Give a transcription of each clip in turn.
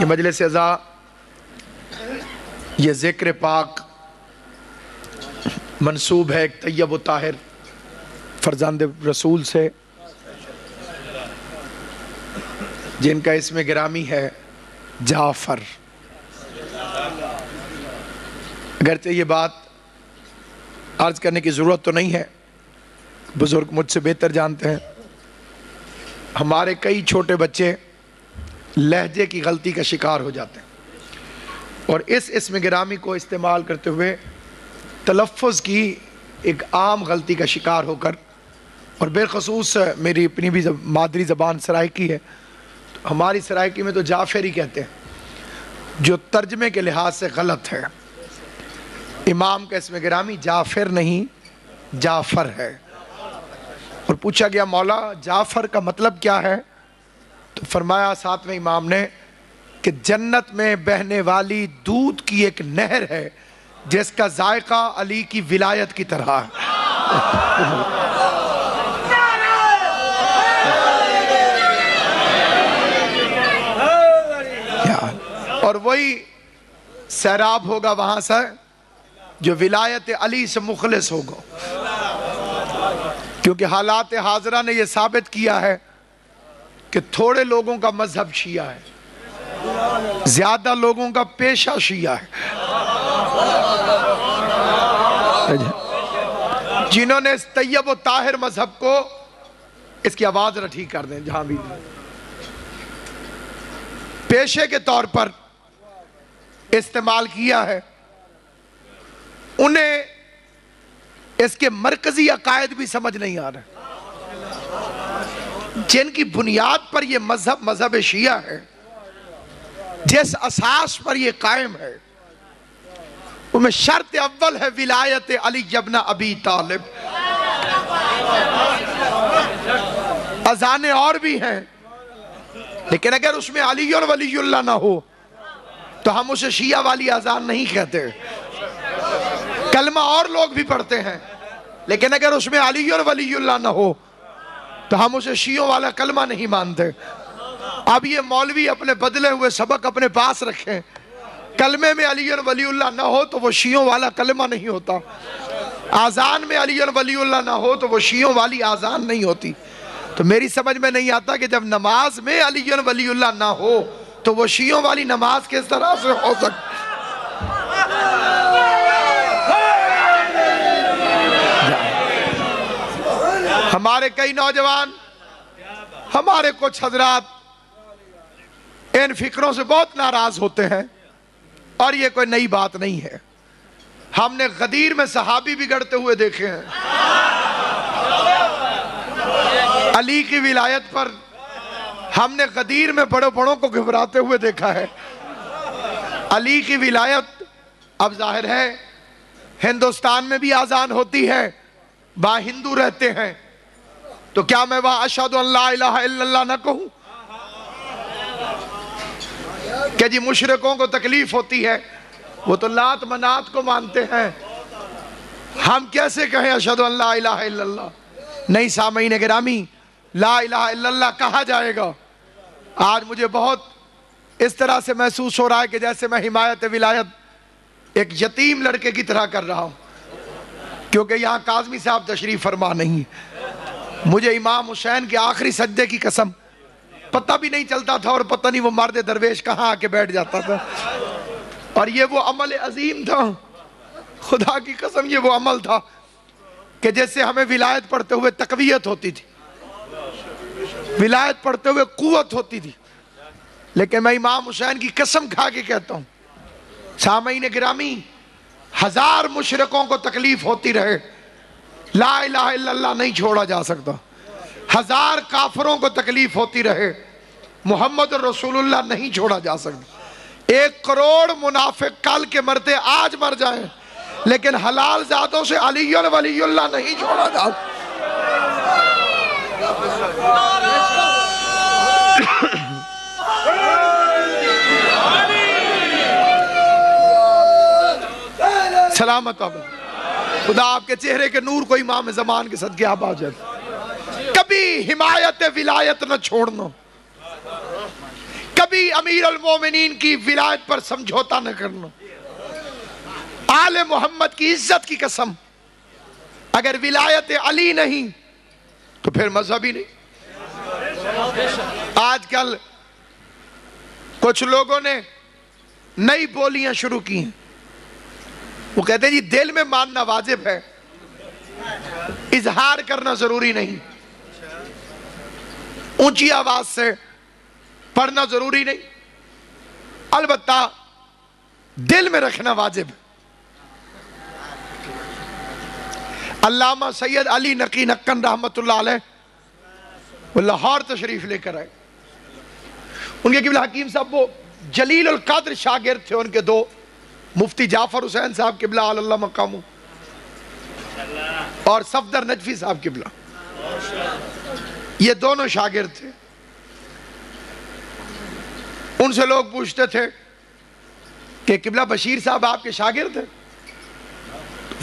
یہ مجلس عزا، یہ ذکر پاک منسوب ہے ایک طیب و طاہر فرزند رسول سے، جن کا اسم گرامی ہے جعفر۔ اگرچہ یہ بات عرض کرنے کی ضرورت تو نہیں ہے، بزرگ مجھ سے بہتر جانتے ہیں، ہمارے کئی چھوٹے بچے لہجے کی غلطی کا شکار ہو جاتے ہیں، اور اس اسم گرامی کو استعمال کرتے ہوئے تلفظ کی ایک عام غلطی کا شکار ہو کر، اور بالخصوص میری اپنی بھی مادری زبان سرائکی ہے، ہماری سرائکی میں تو جعفر ہی کہتے ہیں، جو ترجمے کے لحاظ سے غلط ہے۔ امام کا اسم گرامی جعفر نہیں جعفر ہے۔ اور پوچھا گیا مولا جعفر کا مطلب کیا ہے؟ تو فرمایا ساتویں امام نے کہ جنت میں بہنے والی دودھ کی ایک نہر ہے جس کا ذائقہ علی کی ولایت کی طرح ہے۔ اور وہی سیراب ہوگا وہاں سے جو ولایت علی سے مخلص ہوگا، کیونکہ حالات حاضرہ نے یہ ثابت کیا ہے کہ تھوڑے لوگوں کا مذہب شیعہ ہے، زیادہ لوگوں کا پیشہ شیعہ ہے۔ جنہوں نے اس طیب و طاہر مذہب کو، اس کی آواز رٹھی کر دیں جہاں بھی، پیشے کے طور پر استعمال کیا ہے، انہیں اس کے مرکزی عقائد بھی سمجھ نہیں آ رہے، جن کی بنیاد پر یہ مذہب شیعہ ہے، جس اساس پر یہ قائم ہے، ان میں شرط اول ہے ولایت علی ابن ابی طالب۔ اذانیں اور بھی ہیں، لیکن اگر اس میں علی ولی اللہ نہ ہو تو ہم اسے شیعہ والی اذان نہیں کہتے۔ کلمہ اور لوگ بھی پڑھتے ہیں، لیکن اگر اس میں علی ولی اللہ نہ ہو تو ہم اسے شیعوں والا کلمہ نہیں مانتے۔ اب یہ مولوی اپنے بدلے ہوئے سبق اپنے پاس رکھیں، کلمے میں علی ولی اللہ نہ ہو تو وہ شیعوں والا کلمہ نہیں ہوتا، آذان میں علی ولی اللہ نہ ہو تو وہ شیعوں والی آذان نہیں ہوتی۔ تو میری سمجھ میں نہیں آتا کہ جب نماز میں علی ولی اللہ نہ ہو تو وہ شیعوں والی نماز کس طرح سے ہو سکتی۔ ہمارے کئی نوجوان، ہمارے کچھ حضرات ان فکروں سے بہت ناراض ہوتے ہیں، اور یہ کوئی نئی بات نہیں ہے۔ ہم نے غدیر میں صحابی بگڑتے ہوئے دیکھے ہیں، علی کی ولایت پر ہم نے غدیر میں بڑوں بڑوں کو گھبراتے ہوئے دیکھا ہے۔ علی کی ولایت اب ظاہر ہے ہندوستان میں بھی آذان ہوتی ہے، با ہندو رہتے ہیں، تو کیا میں وہاں اشہد ان لا الہ الا اللہ نہ کہوں کہ جی مشرکوں کو تکلیف ہوتی ہے، وہ تو لات منات کو مانتے ہیں، ہم کیسے کہیں اشہد ان لا الہ الا اللہ؟ نہیں سامعین گرامی، لا الہ الا اللہ کہا جائے گا۔ آج مجھے بہت اس طرح سے محسوس ہو رہا ہے کہ جیسے میں حمایت ولایت ایک یتیم لڑکے کی طرح کر رہا ہوں، کیونکہ یہاں کاظمی صاحب تشریف فرما نہیں۔ مجھے امام حسین کے آخری سجدے کی قسم پتہ بھی نہیں چلتا تھا، اور پتہ نہیں وہ مرد درویش کہاں آ کے بیٹھ جاتا تھا، اور یہ وہ عمل عظیم تھا، خدا کی قسم یہ وہ عمل تھا کہ جس سے ہمیں ولایت پڑھتے ہوئے تقویت ہوتی تھی، ولایت پڑھتے ہوئے قوت ہوتی تھی۔ لیکن میں امام حسین کی قسم کھا کے کہتا ہوں سامعین گرامی، 1000 مشرکوں کو تکلیف ہوتی رہے، لا الہ الا اللہ نہیں چھوڑا جا سکتا۔ 1000 کافروں کو تکلیف ہوتی رہے، محمد رسول اللہ نہیں چھوڑا جا سکتا۔ 1 کروڑ منافق کل کے مرتے آج مر جائیں، لیکن حلال ذاتوں سے علی ولی اللہ نہیں چھوڑا جا سکتا۔ سلامت آباد، خدا آپ کے چہرے کے نور کو امام زمان کے صدقے آباد جائے۔ کبھی حمایت ولایت نہ چھوڑنا، کبھی امیر المومنین کی ولایت پر سمجھوتا نہ کرنا. آل محمد کی عزت کی قسم، اگر ولایت علی نہیں تو پھر مذہب ہی نہیں. آج کل کچھ لوگوں نے نئی بولیاں شروع کی ہیں. وہ کہتے ہیں جی دل میں ماننا واجب ہے، اظہار کرنا ضروری نہیں، اونچی آواز سے پڑھنا ضروری نہیں، البتہ دل میں رکھنا واجب ہے. علامہ سید علی نقی نکن رحمت اللہ علیہ وہ لاہور تشریف لے کر آئے. ان کے قبلہ حکیم صاحب وہ جلیل القدر شاگرد تھے ان کے دو، مفتی جعفر حسین صاحب قبلہ علی اللہ مقامہ اور صفدر نجفی صاحب قبلہ. یہ دونوں شاگرد تھے. ان سے لوگ پوچھتے تھے کہ قبلہ بشیر صاحب آپ کے شاگرد ہیں؟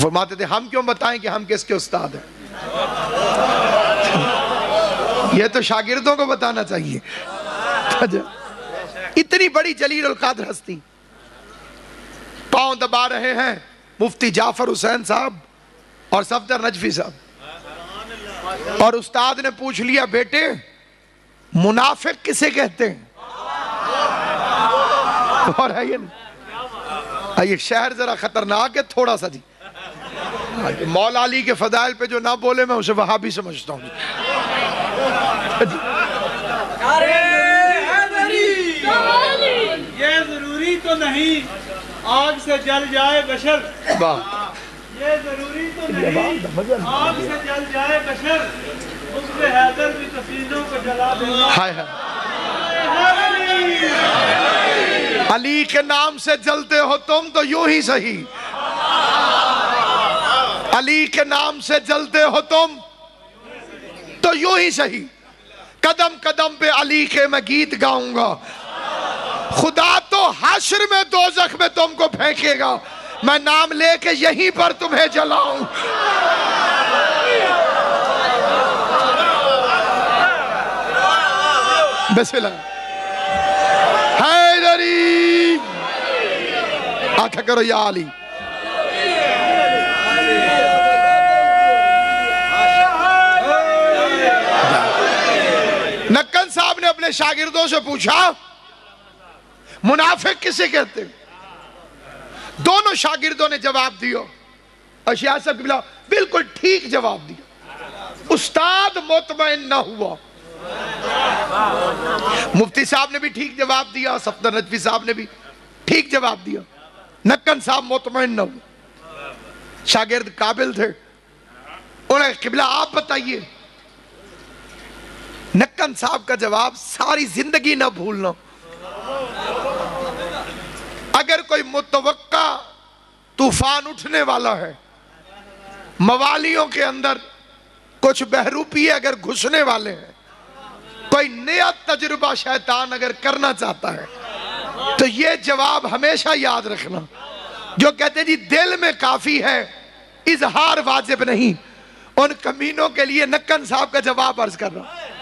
فرماتے تھے ہم کیوں بتائیں کہ ہم کس کے استاد ہیں، یہ تو شاگردوں کو بتانا چاہیے. اتنی بڑی جلیل القدر ہستی پاؤں دبا رہے ہیں مفتی جعفر حسین صاحب اور صفدر نجفی صاحب، اور استاد نے پوچھ لیا بیٹے منافق کسے کہتے ہیں؟ اور ہے یہ نہیں، یہ شہر ذرا خطرناک ہے تھوڑا سا جی. مولا علی کے فضائل پہ جو نہ بولے میں اسے وہابی سمجھتا ہوں. یہ ضروری تو نہیں آگ سے جل جائے بشر، یہ ضروری تو نہیں آگ سے جل جائے بشر، اس میں حیدر بھی تفیدوں کو جلا دینا. علی کے نام سے جلتے ہو تم تو یوں ہی صحیح، علی کے نام سے جلتے ہو تم تو یوں ہی صحیح، قدم قدم پہ علی کے میں گیت گاؤں گا. خدا تو حشر میں دوزخ میں تم کو پھینکے گا، میں نام لے کے یہیں پر تمہیں جلاؤں. بسم اللہ. حیدری آنکھیں کرو یا علی. نکن صاحب نے اپنے شاگردوں سے پوچھا منافق کسے کہتے ہیں؟ دونوں شاگردوں نے جواب دیا اور شیعہ صاحب قبلہ بالکل ٹھیک جواب دیا. استاد مطمئن نہ ہوا. مفتی صاحب نے بھی ٹھیک جواب دیا، صفدر نجفی صاحب نے بھی ٹھیک جواب دیا. نکن صاحب مطمئن نہ ہوا. شاگرد قابل تھے، انہیں قبلہ آپ بتائیے. نکن صاحب کا جواب ساری زندگی نہ بھولنا. اگر کوئی متوقع طوفان اٹھنے والا ہے، موالیوں کے اندر کچھ بہروپیے اگر گھسنے والے ہیں، کوئی نیا تجربہ شیطان اگر کرنا چاہتا ہے تو یہ جواب ہمیشہ یاد رکھنا جو کہتے جی دل میں کافی ہے اظہار واجب نہیں. ان کمینوں کے لیے نکن صاحب کا جواب عرض کر رہا ہوں.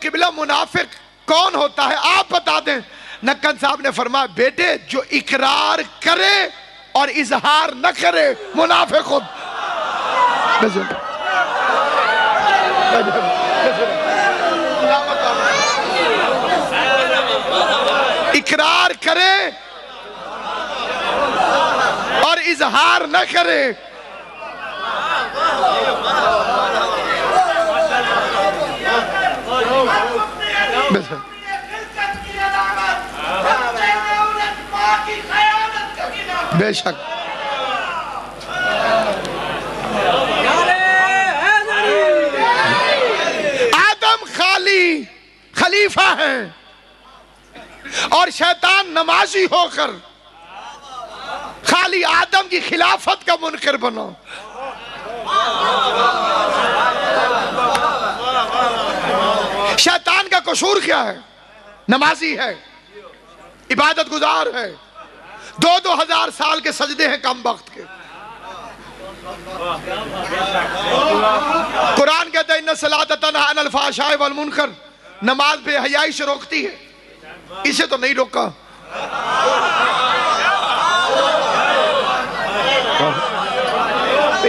قبلہ منافق کون ہوتا ہے آپ بتا دیں. نکن صاحب نے فرمایا بیٹے جو اقرار کرے اور اظہار نہ کرے منافق خود. اقرار کرے اور اظہار نہ کرے بے شک. آدم خلیفہ ہیں اور شیطان نمازی ہو کر خالی آدم کی خلافت کا منکر بنا. شیطان کا قصور کیا ہے؟ نمازی ہے، عبادت گزار ہے، 2000 سال کے سجدے ہیں کم وقت کے. قرآن کہتا ہے ان الصلاۃ تنہی عن الفحشاء والمنکر، نماز بے حیائی سے روکتی ہے. اسے تو نہیں روکا.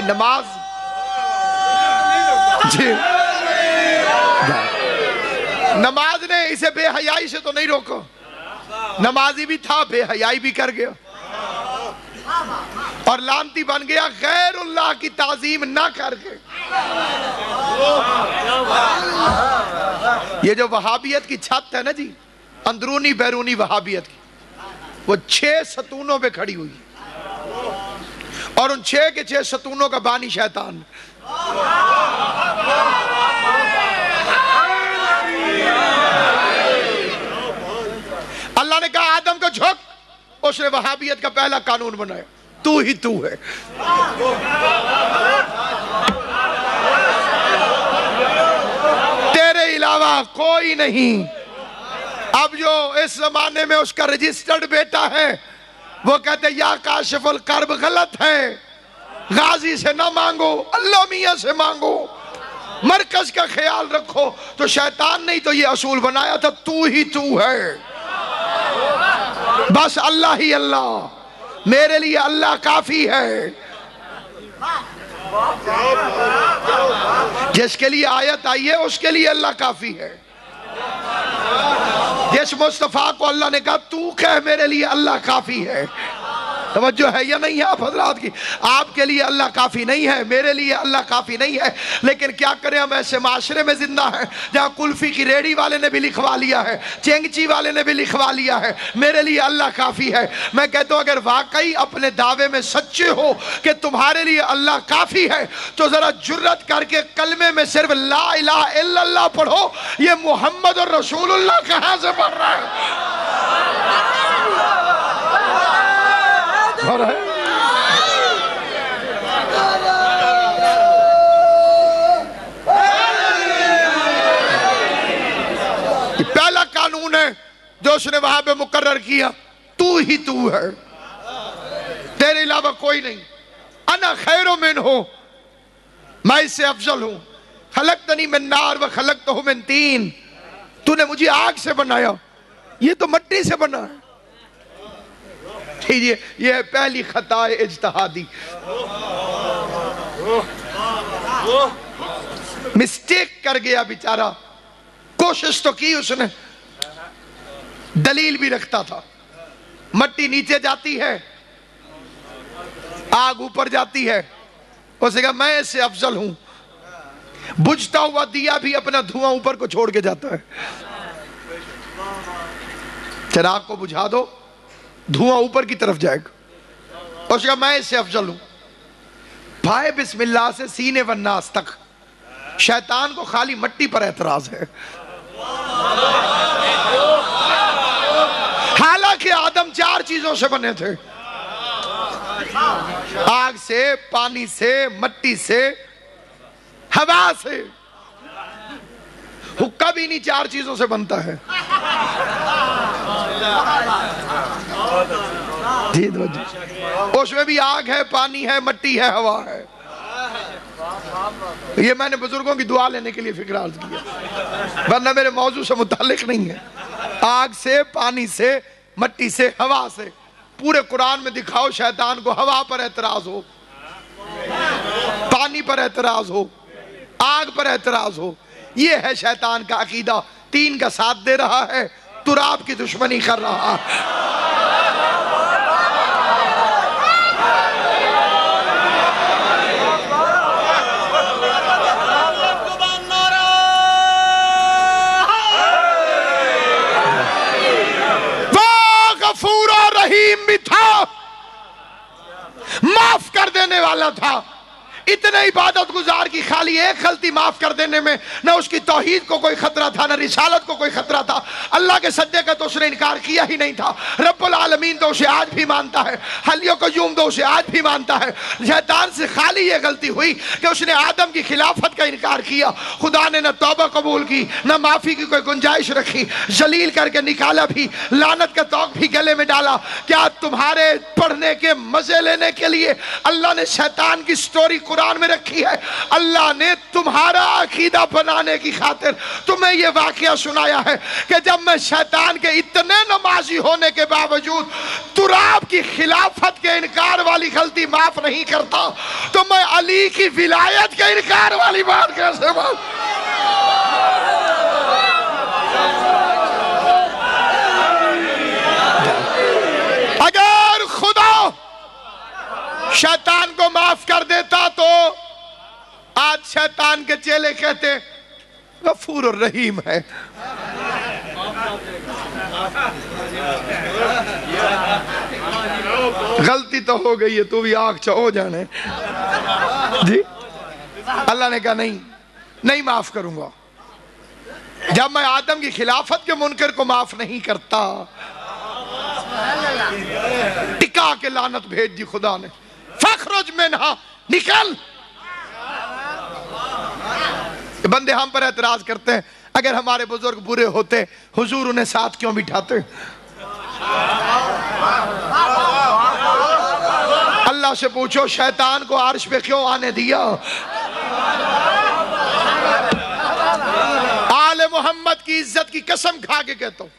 نماز جی نماز نے اسے بے حیائی سے تو نہیں روکا. نمازی بھی تھا, بے حیائی بھی کر گیا اور لعنتی بن گیا غیر اللہ کی تعظیم نہ کر کے. یہ جو وہابیت کی چھت ہے نا جی, اندرونی بیرونی وہابیت کی, وہ 6 ستونوں پہ کھڑی ہوئی اور ان 6 کے 6 ستونوں کا بانی شیطان. اللہ نے کہا آدم کو جھک, اس نے وہابیت کا پہلا قانون بنایا, تو ہی تو ہے. تیرے علاوہ کوئی نہیں. اب جو اس زمانے میں اس کا رجسٹرڈ بیٹا ہے وہ کہتے یا کاشف الکرب غلط ہے, غازی سے نہ مانگو, اللہ میاں سے مانگو, مرکز کا خیال رکھو. تو شیطان نہیں تو یہ اصول بنایا تھا, تو ہی تو ہے, بس اللہ ہی اللہ, میرے لیے اللہ کافی ہے. جس کے لیے آیت آئی ہے اس کے لیے اللہ کافی ہے. جس مصطفیٰ کو اللہ نے کہا تو کہہ میرے لیے اللہ کافی ہے. توجہ ہے یا نہیں ہے آپ حضرات کی؟ آپ کے لیے اللہ کافی نہیں ہے, میرے لیے اللہ کافی نہیں ہے. لیکن کیا کریں, ہم ایسے معاشرے میں زندہ ہیں جہاں کلفی کی ریڑھی والے نے بھی لکھوا لیا ہے, چینگچی والے نے بھی لکھوا لیا ہے میرے لیے اللہ کافی ہے. میں کہتا ہوں اگر واقعی اپنے دعوے میں سچے ہو کہ تمہارے لیے اللہ کافی ہے تو ذرا جرت کر کے کلمے میں صرف لا الہ الا اللہ پڑھو. یہ محمد الرسول اللہ کہاں سے پڑھ رہا ہے؟ پہلا قانون ہے جو اس نے وہاں پہ مقرر کیا, تو ہی تو ہے, تیرے علاوہ کوئی نہیں. انا خیر منہ, میں اس سے افضل ہوں. خلقتنی من نار و خلقتہ من طین, تو نے مجھے آگ سے بنایا, یہ تو مٹی سے بنا ہے. یہ پہلی خطا اجتہادی, مسٹیک کر گیا بیچارہ. کوشش تو کی اس نے, دلیل بھی رکھتا تھا. مٹی نیچے جاتی ہے, آگ اوپر جاتی ہے, اس نے کہا میں اس سے افضل ہوں. بجھتا ہوا دیا بھی اپنا دھواں اوپر کو چھوڑ کے جاتا ہے. چراغ کو بجھا دو, دھواں اوپر کی طرف جائے گا. اس نے کہا میں اس سے افضل ہوں. بھائی بسم اللہ سے سینے والناس تک شیطان کو خالی مٹی پر اعتراض ہے. حالانکہ آدم 4 چیزوں سے بنے تھے, آگ سے, پانی سے, مٹی سے, ہوا سے. حقہ بھی نہیں 4 چیزوں سے بنتا ہے. اس میں بھی آگ ہے, پانی ہے, مٹی ہے, ہوا ہے. یہ میں نے بزرگوں کی دعا لینے کے لیے فکر عرض کیا, ورنہ میرے موضوع سے متعلق نہیں ہے. آگ سے, پانی سے, مٹی سے, ہوا سے. پورے قرآن میں دکھاؤ شیطان کو ہوا پر اعتراض ہو, پانی پر اعتراض ہو, آگ پر اعتراض ہو. یہ ہے شیطان کا عقیدہ. 3 کا ساتھ دے رہا ہے, تراب کی دشمنی کر رہا ہے. رحیم بھی تھا, معاف کر دینے والا تھا. اتنے عبادت گزار کی خالی ایک غلطی معاف کر دینے میں نہ اس کی توحید کو کوئی خطرہ تھا, نہ رسالت کو کوئی خطرہ تھا. اللہ کے سجدے کا تو اس نے انکار کیا ہی نہیں تھا. رب العالمین تو اسے آج بھی مانتا ہے, حی قیوم تو اسے آج بھی مانتا ہے. شیطان سے خالی یہ غلطی ہوئی کہ اس نے آدم کی خلافت کا انکار کیا. خدا نے نہ توبہ قبول کی, نہ معافی کی کوئی گنجائش رکھی, ذلیل کر کے نکالا بھی, لعنت کا توق بھی گلے میں ڈالا. کیا تمہارے پڑھنے کے مزے لینے کے لیے اللہ نے شیطان کی سٹوری قرآن قرآن میں رکھی ہے. اللہ نے تمہارا عقیدہ بنانے کی خاطر تمہیں یہ واقعہ سنایا ہے کہ جب میں شیطان کے اتنے نمازی ہونے کے باوجود تراب کی خلافت کے انکار والی غلطی معاف نہیں کرتا تو میں علی کی ولایت کے انکار والی بات کیسے معاف. اگر خدا شیطان کو معاف کر دیتا تو آج شیطان کے چیلے کہتے غفور الرحیم ہے. غلطی تو ہو گئی ہے تو بھی آنکھ چاہو جانے جی. اللہ نے کہا نہیں معاف کروں گا. جب میں آدم کی خلافت کے منکر کو معاف نہیں کرتا ٹکا کے لعنت بھیج دی خدا نے. فخرج منہا نکل. بندے ہم پر اعتراض کرتے ہیں اگر ہمارے بزرگ برے ہوتے حضور انہیں ساتھ کیوں بٹھاتے. اللہ سے پوچھو شیطان کو عرش پہ کیوں آنے دیا. آل محمد کی عزت کی قسم کھا کے کہتا ہوں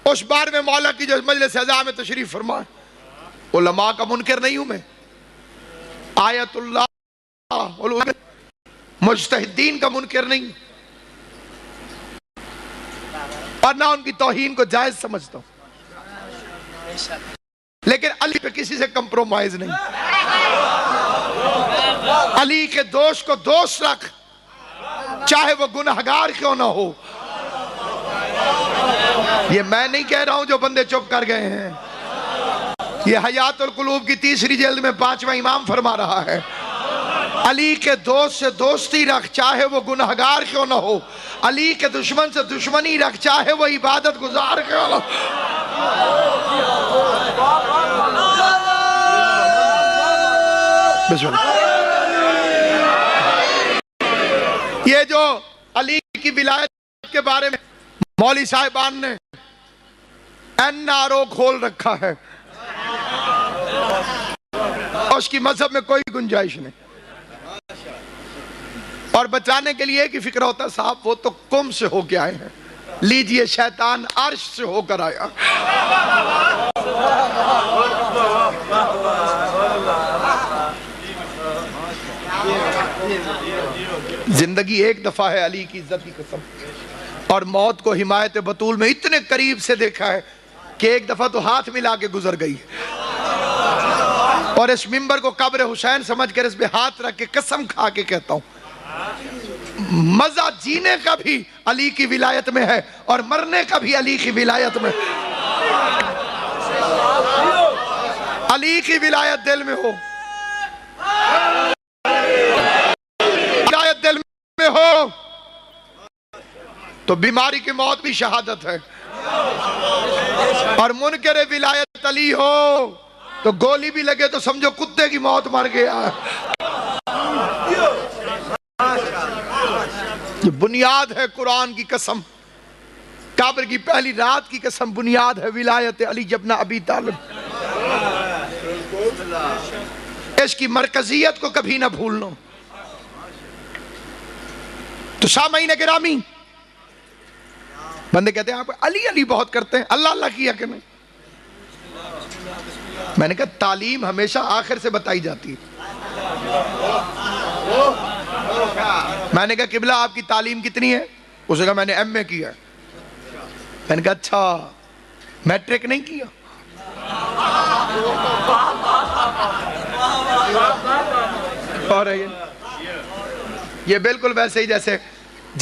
اس بار میں مولا کی جو مجلس اعزاز میں تشریف فرمائے علماء کا منکر نہیں ہوں میں. آیت اللہ مجتہدین کا منکر نہیں اور نہ ان کی توہین کو جائز سمجھتا ہوں لیکن علی پہ کسی سے کمپرومائز نہیں. علی کے دوست کو دوست رکھ چاہے وہ گنہگار کیوں نہ ہو. یہ میں نہیں کہہ رہا ہوں جو بندے چپ کر گئے ہیں. یہ حیات القلوب کی 3 جلد میں 5واں امام فرما رہا ہے علی کے دوست سے دوستی رکھ چاہے وہ گنہگار کیوں نہ ہو. علی کے دشمن سے دشمنی رکھ چاہے وہ عبادت گزار کیوں نہ ہو. یہ جو علی کی ولایت کے بارے میں مولوی صاحبان نے NRO کھول رکھا ہے اس کی مذہب میں کوئی گنجائش نہیں اور بچانے کے لیے ایک ہی فکر ہوتا ہے صاحب وہ تو قم سے ہو کے آئے ہیں لیجئے شیطان عرش سے ہو کر آیا. زندگی ایک دفعہ ہے علی کی عزت کی قسم اور موت کو حمایت بطول میں اتنے قریب سے دیکھا ہے کہ ایک دفعہ تو ہاتھ ملا کے گزر گئی اور اس منبر کو قبر حسین سمجھ کر اس پہ ہاتھ رکھ کے قسم کھا کے کہتا ہوں مزہ جینے کا بھی علی کی ولایت میں ہے اور مرنے کا بھی علی کی ولایت میں. علی کی ولایت دل میں ہو ولایت دل میں ہو تو بیماری کی موت بھی شہادت ہے اور منکر ولایت علی ہو تو گولی بھی لگے تو سمجھو کتے کی موت مر گیا. یہ بنیاد ہے قرآن کی قسم قبر کی پہلی رات کی قسم بنیاد ہے ولایت علی ابن ابی طالب. اس کی مرکزیت کو کبھی نہ بھولنا. تو سامعین گرامی بندے کہتے ہیں آپ علی علی بہت کرتے ہیں اللہ اللہ کیا کہ نہیں. میں نے کہا تعلیم ہمیشہ آخر سے بتائی جاتی ہے. میں نے کہا قبلہ آپ کی تعلیم کتنی ہے اس نے کہا میں نے MA کیا ہے. میں نے کہا اچھا میٹرک نہیں کیا. اور یہ بالکل ویسے ہی جیسے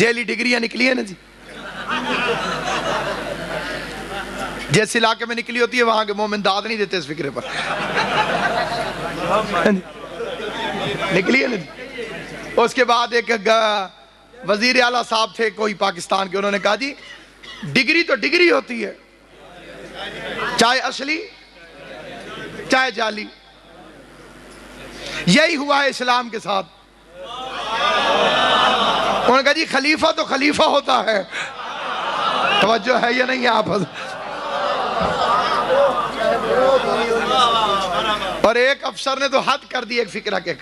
جیلی ڈگریاں نکلی ہیں نا جی جیسے علاقے میں نکلی ہوتی ہے وہاں کے مومن داد نہیں دیتے اس فکرے پر نکلی ہے نا جی. اس کے بعد ایک وزیر اعلیٰ صاحب تھے کوئی پاکستان کے انہوں نے کہا جی ڈگری تو ڈگری ہوتی ہے چاہے اصلی چاہے جعلی. یہی ہوا ہے اسلام کے ساتھ. انہوں نے کہا جی خلیفہ تو خلیفہ ہوتا ہے. توجہ ہے یا نہیں آپ اور ایک افسر نے تو حد کر دی ایک فکرہ کے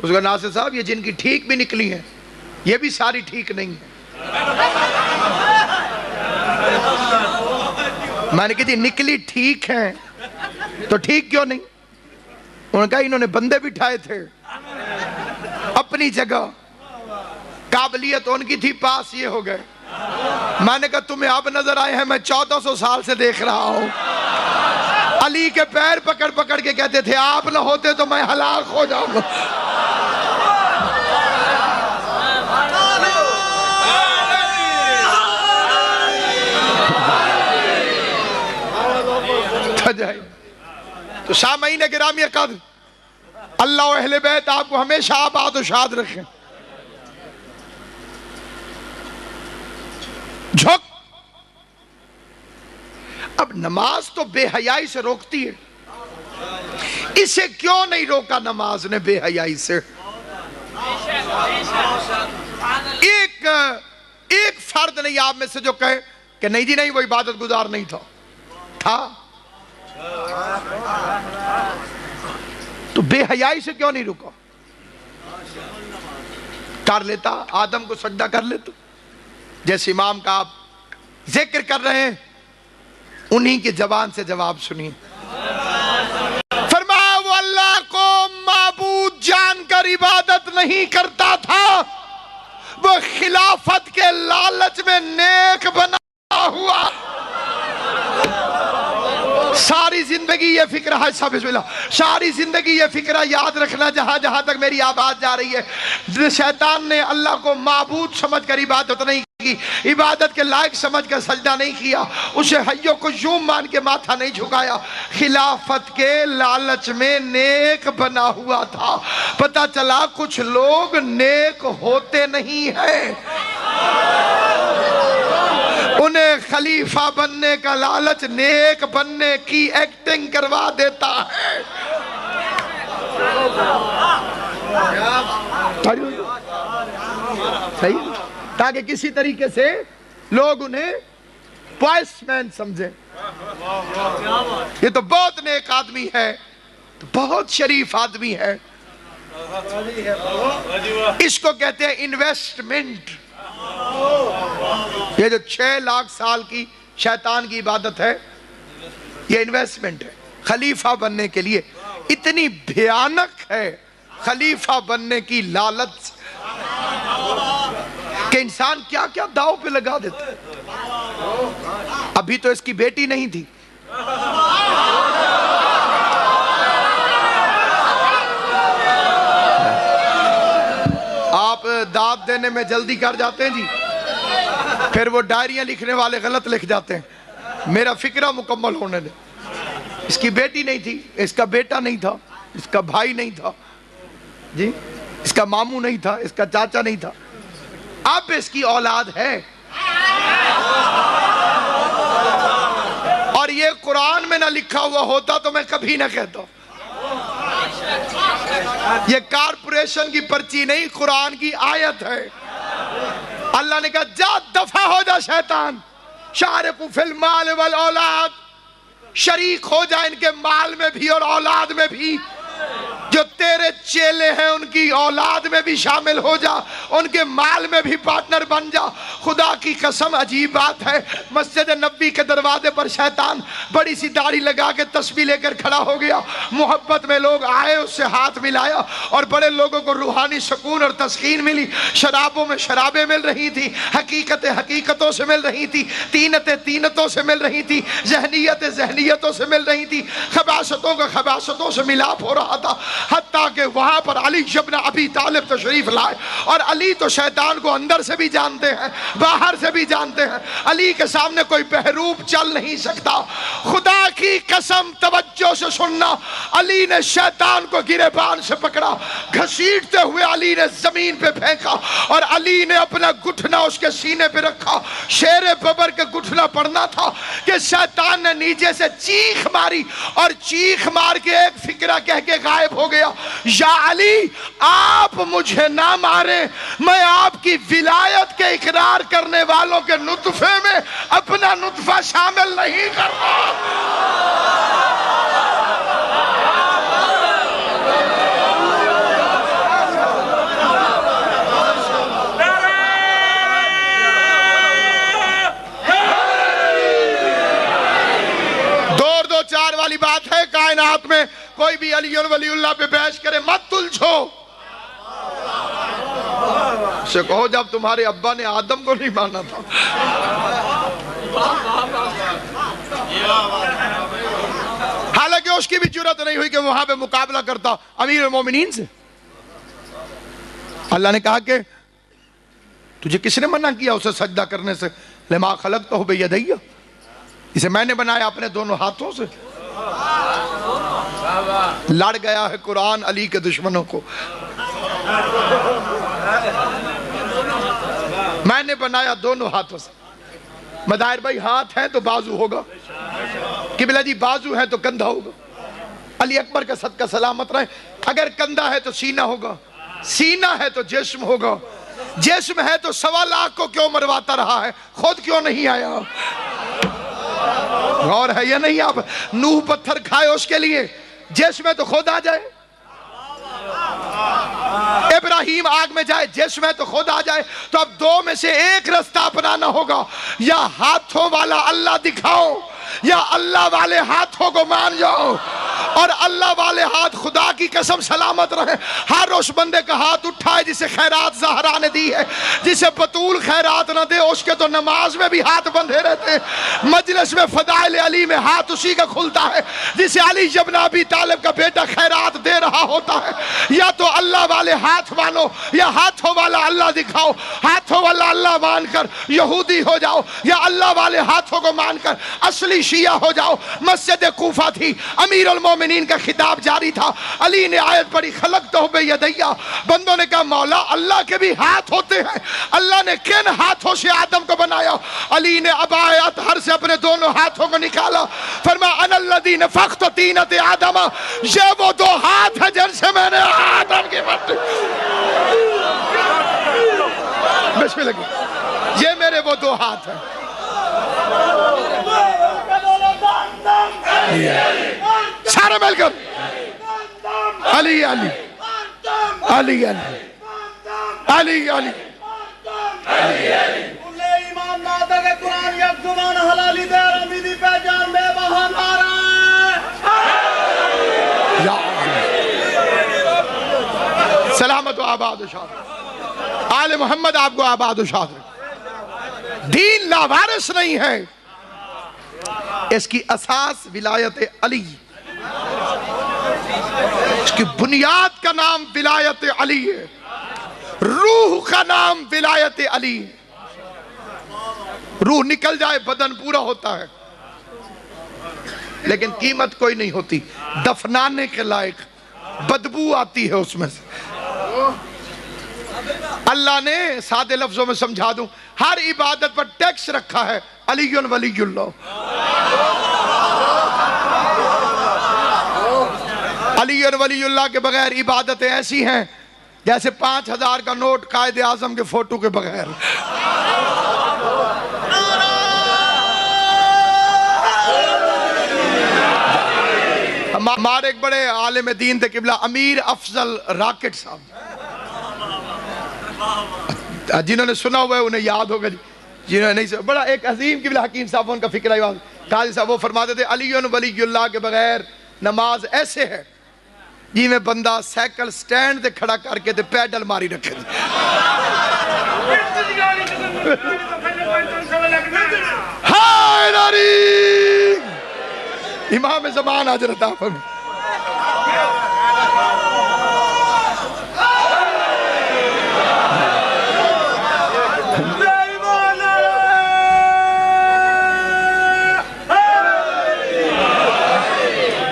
اس کا ناصر صاحب یہ جن کی ٹھیک بھی نکلی ہیں یہ بھی ساری ٹھیک نہیں ہیں. میں نے کہا جی نکلی ٹھیک ہیں تو ٹھیک کیوں نہیں؟ انہوں نے کہا انہوں نے بندے بٹھائے تھے اپنی جگہ, قابلیت ان کی تھی, پاس یہ ہو گئے. میں نے کہا تمہیں اب نظر آئے ہیں, میں 1400 سال سے دیکھ رہا ہوں. علی کے پیر پکڑ پکڑ کے کہتے تھے آپ نہ ہوتے تو میں ہلاک ہو جاؤں گا. تو سامعین گرامی قدر, اللہ و اہل بیت آپ کو ہمیشہ آباد و شاد رکھیں. جھک. اب نماز تو بے حیائی سے روکتی ہے, اسے کیوں نہیں روکا نماز نے بے حیائی سے؟ ایک فرد نہیں آپ میں سے جو کہے کہ نہیں جی نہیں وہ عبادت گزار نہیں تھا. تو بے حیائی سے کیوں نہیں رکا؟ کر لیتا, آدم کو سجدہ کر لیتا. جیسے امام کا آپ ذکر کر رہے ہیں انہی کی زبان سے جواب سنیے. فرمایا وہ اللہ کو معبود جان کر عبادت نہیں کرتا تھا, وہ خلافت کے لالچ میں نیک بنا ہوا. ساری زندگی یہ فکرہ ہے, بسم اللہ, ساری زندگی یہ فکرہ یاد رکھنا جہاں جہاں تک میری آواز جا رہی ہے, شیطان نے اللہ کو معبود سمجھ کر عبادت نہیں کی, عبادت کے لائق سمجھ کر سجدہ نہیں کیا, اسے حی و قیوم مان کے ماتھا نہیں جھکایا, خلافت کے لالچ میں نیک بنا ہوا تھا. پتہ چلا کچھ لوگ نیک ہوتے نہیں ہیں, انہیں خلیفہ بننے کا لالچ نیک بننے کی ایکٹنگ کروا دیتا ہے. صحیح, تاکہ کسی طریقے سے لوگ انہیں وائس مین سمجھیں. یہ تو بہت نیک آدمی ہے, تو بہت شریف آدمی ہے. اس کو کہتے ہیں انویسٹمنٹ. یہ جو 6 لاکھ سال کی شیطان کی عبادت ہے یہ انویسٹمنٹ ہے خلیفہ بننے کے لیے. اتنی بھیانک ہے خلیفہ بننے کی لالچ کہ انسان کیا کیا داؤ پہ لگا دیتا ہے. ابھی تو اس کی بیٹی نہیں تھی, آپ داد دینے میں جلدی کر جاتے ہیں جی, پھر وہ ڈائریاں لکھنے والے غلط لکھ جاتے ہیں. میرا فکرہ مکمل ہونے دے. اس کی بیٹی نہیں تھی, اس کا بیٹا نہیں تھا, اس کا بھائی نہیں تھا جی, اس کا ماموں نہیں تھا, اس کا چاچا نہیں تھا. اب اس کی اولاد ہے, اور یہ قرآن میں نہ لکھا ہوا ہوتا تو میں کبھی نہ کہتا. یہ کارپوریشن کی پرچی نہیں, قرآن کی آیت ہے. اللہ نے کہا جا دفع ہو جا شیطان, شارق فی المال والاولاد, شریک ہو جا ان کے مال میں بھی اور اولاد میں بھی. جو تیرے چیلے ہیں ان کی اولاد میں بھی شامل ہو جا, ان کے مال میں بھی پارٹنر بن جا. خدا کی قسم عجیب بات ہے, مسجد نبوی کے دروازے پر شیطان بڑی سی داڑھی لگا کے تسبیح لے کر کھڑا ہو گیا. محبت میں لوگ آئے, اس سے ہاتھ ملایا, اور بڑے لوگوں کو روحانی سکون اور تسکین ملی. شرابوں میں شرابیں مل رہی تھی, حقیقتیں حقیقتوں سے مل رہی تھی, تینتیں تینتوں سے مل رہی تھی, ذہنیتیں ذہنیتوں سے مل رہی تھی, خباثتوں کا خباثتوں سے ملاپ ہو رہا تھا. حتیٰ کہ وہاں پر علی ابن ابی طالب تشریف لائے, اور علی تو شیطان کو اندر سے بھی جانتے ہیں باہر سے بھی جانتے ہیں. علی کے سامنے کوئی بہروپ چل نہیں سکتا. خدا کی قسم توجہ سے سننا, علی نے شیطان کو گریبان سے پکڑا, گھسیٹتے ہوئے علی نے زمین پہ پھینکا, اور علی نے اپنا گھٹنا اس کے سینے پہ رکھا. شیر ببر کے گھٹنا پڑنا تھا کہ شیطان نے نیچے سے چیخ ماری, اور چیخ مار کے ایک فکرہ کہہ کے غائب ہو گیا, یا علی آپ مجھے نہ ماریں, میں آپ کی ولایت کے اقرار کرنے والوں کے نطفے میں اپنا نطفہ شامل نہیں کرتا. کوئی بھی علی ولی اللہ پہ بحث کرے مت الجھو. اسے کہو جب تمہارے ابا نے آدم کو نہیں مانا تھا. حالانکہ اس کی بھی جرات نہیں ہوئی کہ وہاں پہ مقابلہ کرتا امیر المومنین سے. اللہ نے کہا کہ تجھے کس نے منع کیا اسے سجدہ کرنے سے؟ لما خلقتہ بیدیہ، اسے میں نے بنایا اپنے دونوں ہاتھوں سے. لڑ گیا ہے قرآن علی کے دشمنوں کو. میں نے بنایا دونوں ہاتھوں سے. مظاہر بھائی ہاتھ ہیں تو بازو ہوگا، قبلہ جی بازو ہیں تو کندھا ہوگا. علی اکبر کا صدقہ سلامت رہے. اگر کندھا ہے تو سینہ ہوگا، سینہ ہے تو جسم ہوگا، جسم ہے تو 1.25 لاکھ کو کیوں مرواتا رہا ہے، خود کیوں نہیں آیا؟ غور ہے یا نہیں؟ آپ نوح پتھر کھائے اس کے لیے، جسم ہے تو خود آ جائے. ابراہیم آگ میں جائے، جسم ہے تو خود آ جائے. تو اب دو میں سے ایک رستہ اپنانا ہوگا، یا ہاتھوں والا اللہ دکھاؤ یا اللہ والے ہاتھوں کو مان جاؤ. اور اللہ والے ہاتھ خدا کی قسم سلامت رہے. ہر اس بندے کا ہاتھ اٹھائے جسے خیرات زہرا نے دی ہے. جسے بطول خیرات نہ دے اس کے تو نماز میں بھی ہاتھ بندھے رہتے. مجلس میں فضائل علی میں ہاتھ اسی کا کھلتا ہے جسے علی ابن ابی طالب کا بیٹا خیرات دے رہا ہوتا ہے. یا تو اللہ والے ہاتھ مانو یا ہاتھوں والا اللہ دکھاؤ. ہاتھوں والا اللہ مان کر یہودی ہو جاؤ، یا اللہ والے ہاتھوں کو مان کر اصلی شیعہ ہو جاؤ. مسجد کوفہ تھی، امیر المومنین کا خطاب جاری تھا. علی نے آیت پڑھی خلقتہ بیدیہ. بندوں نے کہا مولا اللہ کے بھی ہاتھ ہوتے ہیں، اللہ نے کن ہاتھوں سے آدم کو بنایا؟ علی نے عباء اطہر سے اپنے دونوں ہاتھوں کو نکالا. فرمایا انا الذی نفخت طینۃ آدم، یہ وہ دو ہاتھ ہیں جن سے میں نے آدم کی مٹی. بسم اللہ، یہ میرے وہ دو ہاتھ ہیں. سارے مل کر علی علی علی علی علی علی. ایمان نادا کہ قرآن یک زبان حلالی دے رمیدی پہچان بے بہان آرہا ہے. سلامت و آباد و شاد. آل محمد آپ کو آباد و شاد رکھے. دین لاوارث نہیں ہے، اس کی اساس ولایت علی، اس کی بنیاد کا نام ولایت علی ہے، روح کا نام ولایت علی ہے. روح نکل جائے بدن پورا ہوتا ہے، لیکن قیمت کوئی نہیں ہوتی، دفنانے کے لائق بدبو آتی ہے اس میں سے. اللہ نے سادے لفظوں میں سمجھا دوں، ہر عبادت پر ٹیکس رکھا ہے علی ولی اللہ. علی ولی اللہ کے بغیر عبادتیں ایسی ہیں جیسے 5000 کا نوٹ قائد اعظم کے فوٹو کے بغیر. ہمارے ایک بڑے عالم دین تھے قبلہ امیر افضل راکٹ صاحب، جنہوں نے سنا ہوا ہے انہیں یاد ہوگا، جنہوں نے نہیں سنا. بڑا ایک عظیم قبلہ حکیم صاحب ان کا فکر ہے. قاضی صاحب وہ فرماتے تھے علی ولی اللہ کے بغیر نماز ایسے ہے جی میں بندہ سائیکل سٹینڈ تے کھڑا کر کے تے پیڈل ماری رکھے. ہائے ناری امام زمان حضرت آپ میں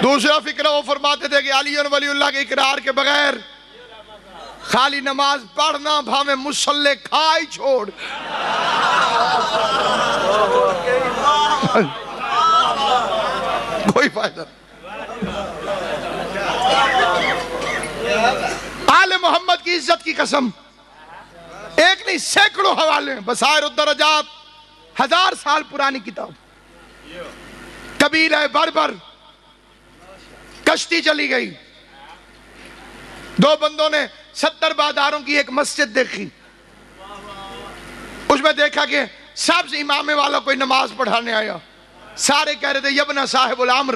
دوسرا فکرہ وہ فرماتے تھے کہ علی ولی اللہ کے اقرار کے بغیر خالی نماز پڑھنا بھاویں مصلی کھائی چھوڑ. کوئی فائدہ. آل محمد کی عزت کی قسم، ایک نہیں سینکڑوں حوالے ہیں. بصائر الدرجات 1000 سال پرانی کتاب. قبیلہ بربر کشتی چلی گئی، 2 بندوں نے 70 باداروں کی ایک مسجد دیکھی. اس میں دیکھا کہ سبز امامے والا کوئی نماز پڑھانے آیا. سارے کہہ رہے تھے یبنا صاحب العمر،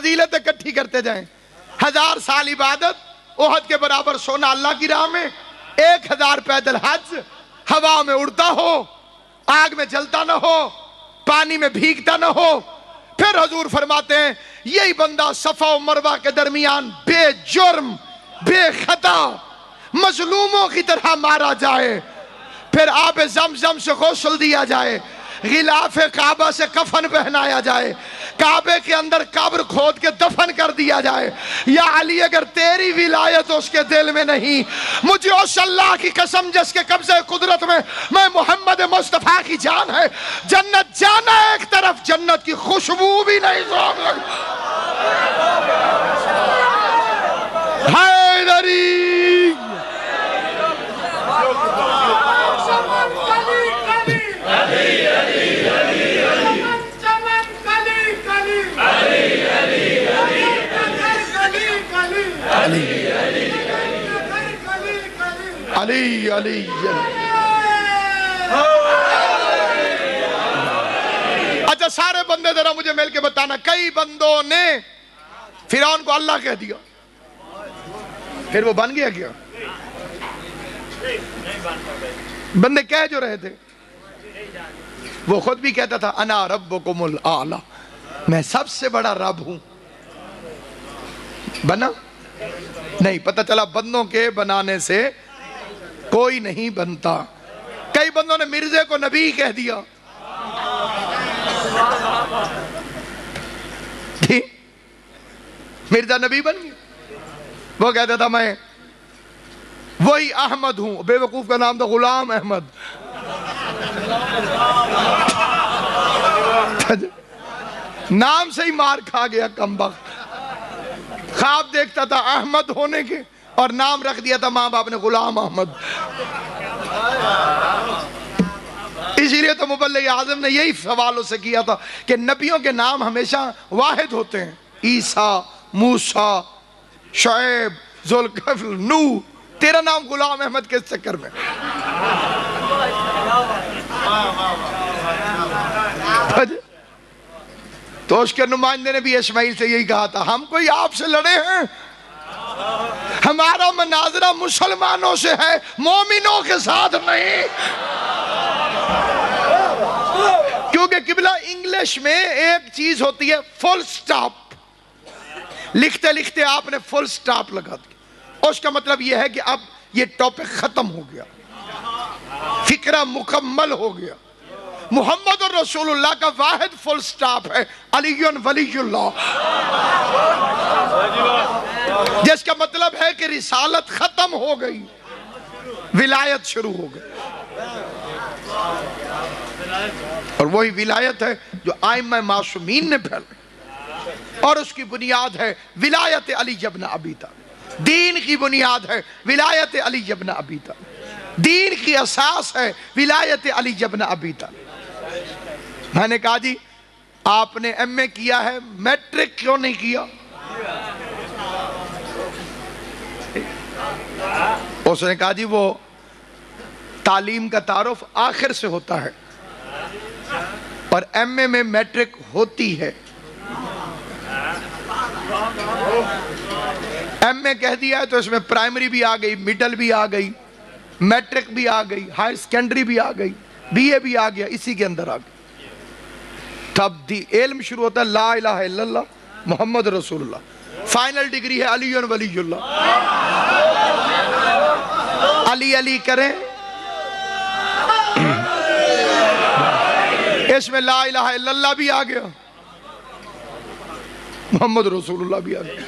فضیلت اکٹھی کرتے جائیں. 1000 سال عبادت، احد کے برابر سونا اللہ کی راہ میں، 1000 پیدل حج، ہوا میں اڑتا ہو، آگ میں جلتا نہ ہو، پانی میں بھیگتا نہ ہو. پھر حضور فرماتے ہیں یہی بندہ صفا و مروہ کے درمیان بے جرم بے خطا مظلوموں کی طرح مارا جائے، پھر آب زمزم سے غسل دیا جائے، غلاف کعبہ سے کفن پہنایا جائے، کعبے کے اندر قبر کھود کے دفن کر دیا جائے. یا علی اگر تیری ولایت اس کے دل میں نہیں، مجھے اس اللہ کی قسم جس کے قبضہ قدرت میں محمد مصطفیٰ کی جان ہے، جنت جانا ایک طرف، جنت کی خوشبو بھی نہیں سونگ لگ. حیدری علی علی. اچھا سارے بندے ذرا مجھے مل کے بتانا، کئی بندوں نے فرعون کو اللہ کہہ دیا، پھر وہ بن گیا کیا؟ بندے کہہ جو رہے تھے، وہ خود بھی کہتا تھا انا ربکم الاعلی، میں سب سے بڑا رب ہوں. بنا نہیں، پتہ چلا بندوں کے بنانے سے کوئی نہیں بنتا. کئی بندوں نے مرزے کو نبی کہہ دیا، مرزا نبی بن گیا. وہ کہتا تھا میں وہی احمد ہوں، بے وقوف کا نام تھا غلام احمد. نام سے ہی مار کھا گیا کمبخت. خواب دیکھتا تھا احمد ہونے کے اور نام رکھ دیا تھا ماں باپ نے غلام احمد. اسی لیے تو مبلغ اعظم نے یہی سوالوں سے کیا تھا کہ نبیوں کے نام ہمیشہ واحد ہوتے ہیں، عیسیٰ، موسیٰ، شعیب، ذوالکفل، نوح. تیرا نام غلام احمد کس چکر میں؟ تو اس کے نمائندے نے بھی اسماعیل سے یہی کہا تھا، ہم کوئی آپ سے لڑے ہیں؟ ہمارا مناظرہ مسلمانوں سے ہے، مومنوں کے ساتھ نہیں. کیونکہ قبلہ انگلش میں ایک چیز ہوتی ہے فل سٹاپ. لکھتے لکھتے آپ نے فل سٹاپ لگا دیا، اس کا مطلب یہ ہے کہ اب یہ ٹاپک ختم ہو گیا، فکرہ مکمل ہو گیا. محمد الرسول اللہ کا واحد فل سٹاپ ہے علی ولی اللہ، جس کا مطلب ہے کہ رسالت ختم ہو گئی، ولایت شروع ہو گئی. اور وہی ولایت ہے جو ائمہ معصومین نے پھیلائی، اور اس کی بنیاد ہے ولایت علی ابن ابی طالب. دین کی بنیاد ہے ولایت علی ابن ابی طالب، دین کی اساس ہے ولایت علی ابن ابی طالب. میں نے کہا جی آپ نے ایم اے کیا ہے، میٹرک کیوں نہیں کیا؟ اس نے کہا جی وہ تعلیم کا تعارف آخر سے ہوتا ہے، اور ایم اے میں میٹرک ہوتی ہے. ایم اے کہہ دیا ہے تو اس میں پرائمری بھی آ گئی، مڈل بھی آ گئی، میٹرک بھی آ گئی، ہائر سیکنڈری بھی آ گئی، بی اے بھی آ گیا، اسی کے اندر آ گئی. تب علم شروع ہوتا ہے لا الہ الا اللہ محمد رسول اللہ. فائنل ڈگری ہے علی ولی اللہ. علی علی کریں، اس میں لا الہ الا اللہ بھی آ گیا، محمد رسول اللہ بھی آ گیا.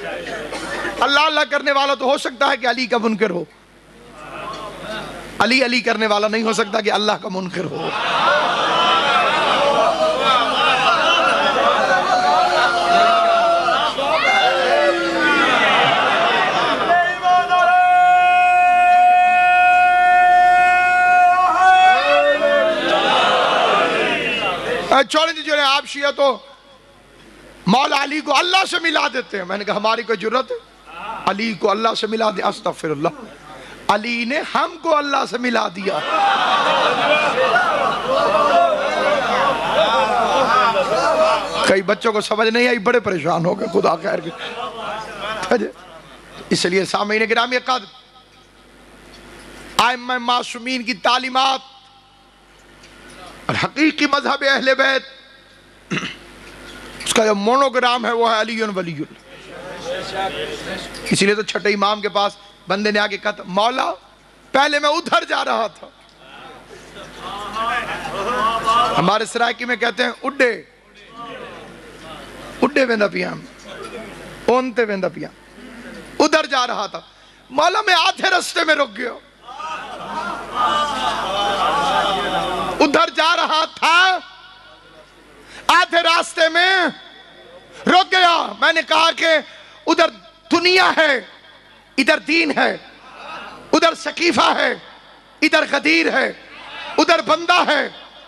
اللہ اللہ کرنے والا تو ہو سکتا ہے کہ علی کا منکر ہو، علی علی کرنے والا نہیں ہو سکتا کہ اللہ کا منکر ہو. چھوڑیں جو ہے آپ شیعہ تو مولا علی کو اللہ سے ملا دیتے ہیں. میں نے کہا ہماری کوئی جرت ہے علی کو اللہ سے ملا دے؟ استغفر اللہ. علی نے ہم کو اللہ سے ملا دیا. کئی بچوں کو سمجھ نہیں آئی، بڑے پریشان ہو گئے، خدا خیر کے۔ اس لیے سامعین گرامی قدر، ائمہ معصومین کی تعلیمات اور حقیقی مذہب اہل بیت، اس کا جو مونوگرام ہے وہ ہے علی ولی اللہ۔ اسی لیے تو چھٹے امام کے پاس بندے نے آگے کہا، مولا پہلے میں ادھر جا رہا تھا، ہمارے سرائکی میں کہتے ہیں اڈے اڈے ویندا پیام، اونتے ویندا پیام، ادھر جا رہا تھا مولا، میں آدھے رستے میں رک گیا، ادھر جا رہا تھا آدھے راستے میں رک گیا۔ میں نے کہا کہ ادھر دنیا ہے، ادھر دین ہے، ادھر سقیفہ ہے، ادھر غدیر ہے، ادھر بندہ ہے،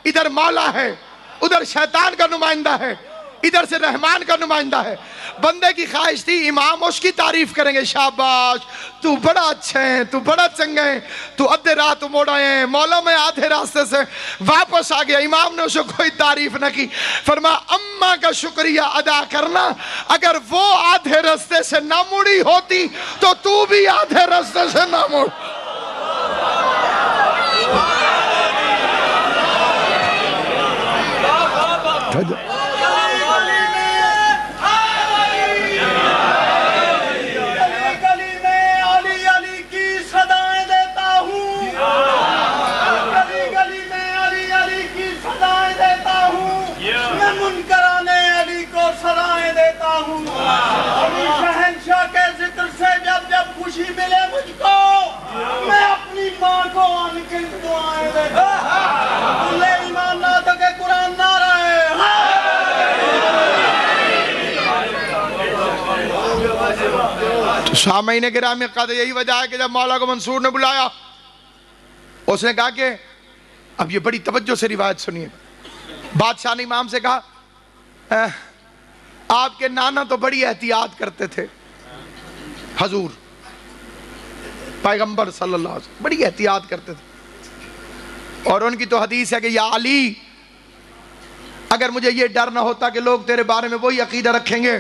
ادھر مولا ہے، ادھر شیطان کا نمائندہ ہے، ادھر سے رحمان کا نمائندہ ہے۔ بندے کی خواہش تھی امام اس کی تعریف کریں گے، شاباش تو بڑا اچھا ہے، تو بڑا چنگا ہے، تو ادھے رات موڑا ہے، مولا میں آدھے راستے سے واپس آ گیا۔ امام نے اسے کوئی تعریف نہ کی، فرمایا اماں کا شکریہ ادا کرنا، اگر وہ آدھے راستے سے نہ مڑی ہوتی تو بھی آدھے راستے سے نہ مڑ۔ شہنشاہ کے ذکر سے جب جب خوشی ملے مجھ کو، میں اپنی ماں کو آن کے دعائیں دیتا ہوں۔ اللہ ایمان نہ تو کہ قرآن نہ رہے۔ تو سامعین گرامی قدر، یہی وجہ ہے کہ جب مولا کو منصور نے بلایا، اس نے کہا کہ اب یہ بڑی توجہ سے روایت سنیے۔ بادشاہ نے امام سے کہا آپ کے نانا تو بڑی احتیاط کرتے تھے، حضور پیغمبر صلی اللہ علیہ وسلم بڑی احتیاط کرتے تھے، اور ان کی تو حدیث ہے کہ یا علی، اگر مجھے یہ ڈر نہ ہوتا کہ لوگ تیرے بارے میں وہی عقیدہ رکھیں گے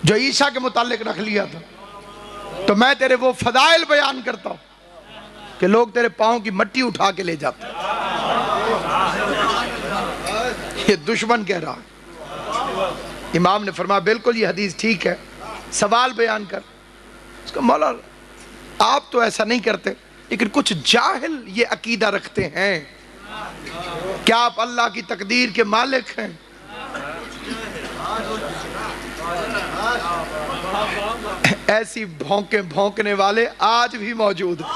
جو عیسیٰ کے متعلق رکھ لیا تھا، تو میں تیرے وہ فضائل بیان کرتا ہوں کہ لوگ تیرے پاؤں کی مٹی اٹھا کے لے جاتے۔ یہ دشمن کہہ رہا ہے۔ امام نے فرمایا بالکل یہ حدیث ٹھیک ہے، سوال بیان کر۔ اس کا مولا آپ تو ایسا نہیں کرتے، لیکن کچھ جاہل یہ عقیدہ رکھتے ہیں، کیا آپ اللہ کی تقدیر کے مالک ہیں؟ ایسی بھونکیں بھونکنے والے آج بھی موجود ہیں،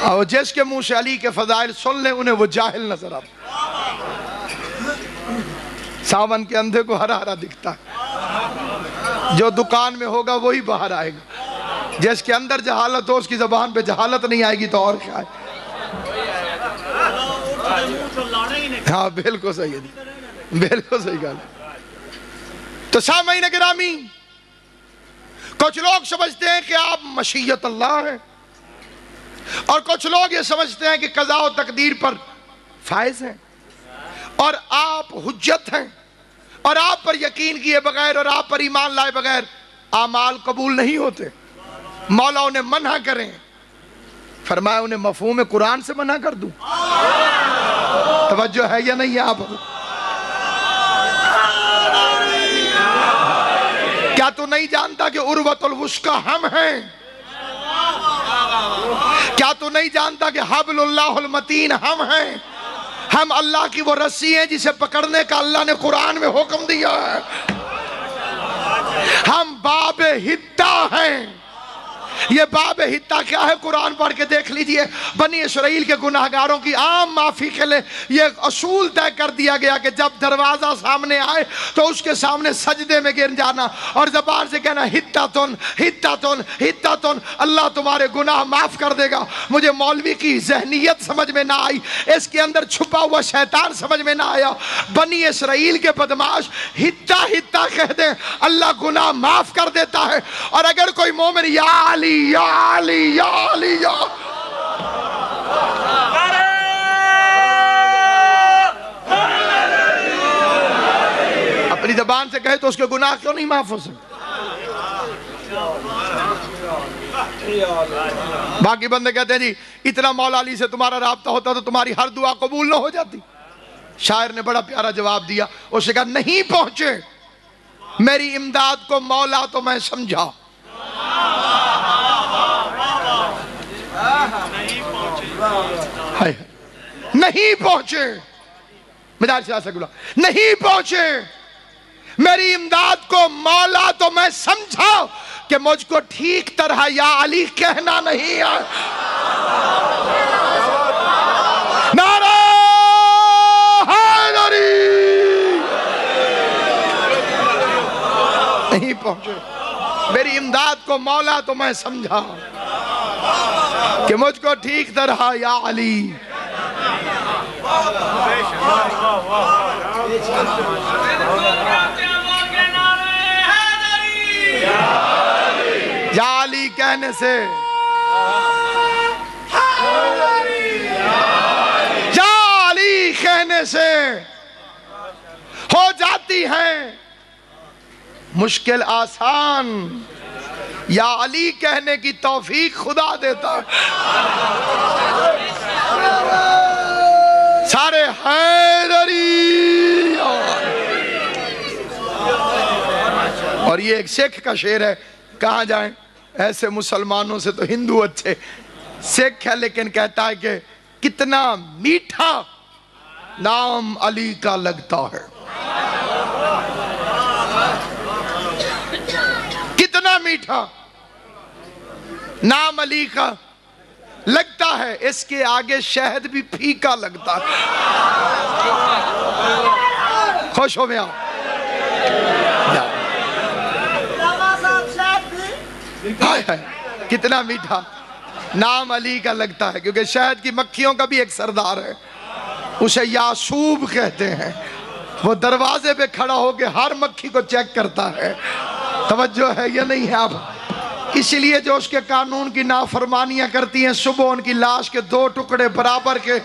اور جس کے منہ سے علی کے فضائل سن لیں انہیں وہ جاہل نظر آتا۔ ساون کے اندھے کو ہرا ہرا دکھتا ہے، جو دکان میں ہوگا وہی باہر آئے گا، جس کے اندر جہالت ہو اس کی زبان پہ جہالت نہیں آئے گی تو اور کیا ہے۔ ہاں بالکل صحیح ہے، بالکل صحیح گل ہے۔ تو سامعین گرامی، کچھ لوگ سمجھتے ہیں کہ آپ مشیت اللہ ہیں، اور کچھ لوگ یہ سمجھتے ہیں کہ قضاء و تقدیر پر فائز ہیں، اور آپ حجت ہیں، اور آپ پر یقین کیے بغیر اور آپ پر ایمان لائے بغیر اعمال قبول نہیں ہوتے۔ مولا انہیں منع کریں، فرمایا انہیں مفہوم قرآن سے منع کر دوں۔ توجہ ہے یا نہیں آپ؟ کیا تو نہیں جانتا کہ عروۃ الوثقی ہم ہیں؟ کیا تو نہیں جانتا کہ حبل اللہ المتین ہم ہیں؟ ہم اللہ کی وہ رسی ہیں جسے پکڑنے کا اللہ نے قرآن میں حکم دیا ہے۔ ہم باب حتہ ہیں۔ یہ باب حتہ کیا ہے؟ قرآن پڑھ کے دیکھ لیجئے۔ بنی اسرائیل کے گناہگاروں کی عام معافی کے لئے یہ اصول طے کر دیا گیا کہ جب دروازہ سامنے آئے تو اس کے سامنے سجدے میں گر جانا اور زبان سے کہنا حتّتن حتّتن حتّتن، اللہ تمہارے گناہ معاف کر دے گا۔ مجھے مولوی کی ذہنیت سمجھ میں نہ آئی، اس کے اندر چھپا ہوا شیطان سمجھ میں نہ آیا۔ بنی اسرائیل کے بدماش حتّہ حتّہ کہہ دیں، اللہ گناہ معاف کر دیتا ہے۔ اور اگر کوئی مومن یا علی یا علی یا علی یا اپنی زبان سے کہے تو اس کے گناہ کیوں نہیں معاف ہو سکتے؟ باقی بندے کہتے ہیں جی اتنا مولا علی سے تمہارا رابطہ ہوتا تو تمہاری ہر دعا قبول نہ ہو جاتی۔ شاعر نے بڑا پیارا جواب دیا، اس نے کہا نہیں پہنچے میری امداد کو مولا تو میں سمجھا، نہیں پہنچے مدار سے آسا گلا، نہیں پہنچے میری امداد کو مولا تو میں سمجھا کہ مجھ کو ٹھیک طرح یا علی کہنا نہیں آیا۔ نعرہ حیدری، نہیں پہنچے میری امداد کو مولا تو میں سمجھا کہ مجھ کو ٹھیک طرح یا علی۔ یا علی کہنے سے، یا علی کہنے سے ہو جاتی ہیں مشکل آسان، یا علی کہنے کی توفیق خدا دیتا ہے۔ سارے حیدری۔ اور یہ ایک سکھ کا شعر ہے، کہاں جائیں ایسے مسلمانوں سے تو ہندو اچھے، سکھ ہے لیکن کہتا ہے کہ کتنا میٹھا نام علی کا لگتا ہے، کتنا میٹھا نام علی کا لگتا ہے، اس کے آگے شہد بھی پھیکا لگتا ہے۔ خوش ہو میں آؤ، کتنا میٹھا نام علی کا لگتا ہے، کیونکہ شہد کی مکھیوں کا بھی ایک سردار ہے، اسے یاسوب کہتے ہیں، وہ دروازے پہ کھڑا ہو کے ہر مکھی کو چیک کرتا ہے۔ توجہ ہے یا نہیں ہے آپ؟ اس لیے جو اس کے قانون کی نافرمانیاں کرتی ہیں، صبح ان کی لاش کے 2 ٹکڑے برابر کے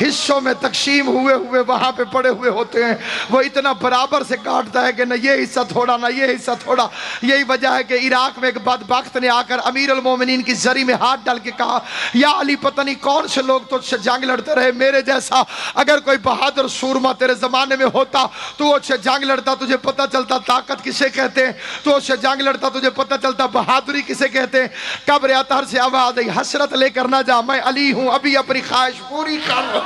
حصوں میں تقسیم ہوئے وہاں پہ پڑے ہوئے ہوتے ہیں، وہ اتنا برابر سے کاٹتا ہے کہ نہ یہ حصہ تھوڑا نہ یہ حصہ تھوڑا۔ یہی وجہ ہے کہ عراق میں ایک بدبخت نے آ کر امیر المومنین کی زری میں ہاتھ ڈال کے کہا، یا علی پتہ نہیں کون سے لوگ تجھ سے جنگ لڑتے رہے، میرے جیسا اگر کوئی بہادر سورما تیرے زمانے میں ہوتا تو وہ اس سے جنگ لڑتا، تجھے پتہ چلتا طاقت کسے کہتے ہیں، تو اس سے جنگ لڑتا تجھے پتہ چلتا بہادری کسے کہتے ہیں۔ قبر اطہر سے آواز آئی، حسرت لے کر نہ جا، میں علی ہوں، ابھی اپنی خواہش پوری کر،